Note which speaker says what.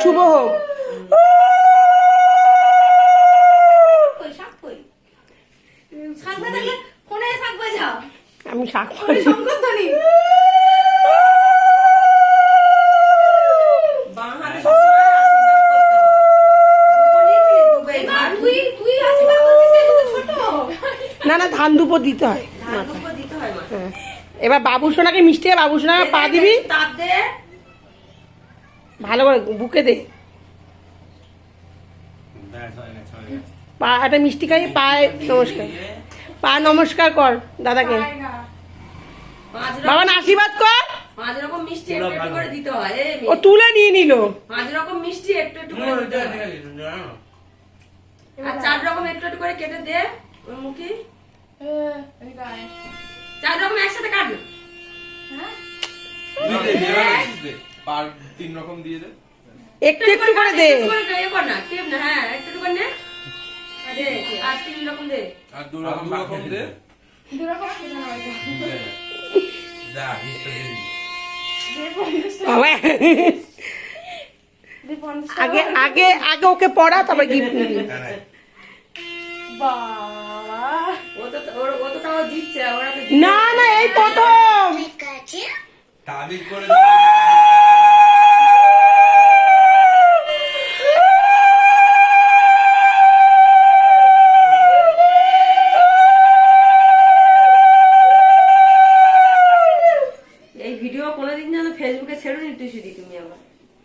Speaker 1: শুভ হোক। আমি শাক পাচ্ছি। না না, ধান দুপুর দিতে হয়। হ্যাঁ, এবার বাবু সোনাকে মিষ্টি, বাবু সোনাকে পা দিবি, ভালো করে বুকে দে, পা একটা মিষ্টি খাই, পায়ে নমস্কার, পা নমস্কার কর দাদাকে। বাবা আশীর্বাদ কর।
Speaker 2: 5 রকম মিষ্টি একটু একটু করে দিতে হয়।
Speaker 1: ও তুলে নিয়ে নিল।
Speaker 2: 5 রকম মিষ্টি একটু একটু করে দিতে হয়। আর 4 রকম একটু একটু করে কেটে দে ওর মুখে। 4 রকম একসাথে কাট না। হ্যাঁ?
Speaker 3: 3 রকম দিয়ে দে।
Speaker 1: একটু একটু করে দে।
Speaker 2: একটু করে দে কর না, টিপ না। হ্যাঁ, একটু একটু করে নে। দে, আর 3 রকম দে।
Speaker 3: আর 2 রকম দে।
Speaker 2: 2 রকম কি না হয়?
Speaker 3: যা, হিটটা দে।
Speaker 1: বাবা আগে আগে আগে ওকে পড়া, তারপর গিফট নিবি।
Speaker 2: ও তো তাও জিতছে, ওরা তো
Speaker 1: না না, এই প্রথম
Speaker 3: তাবিজ করে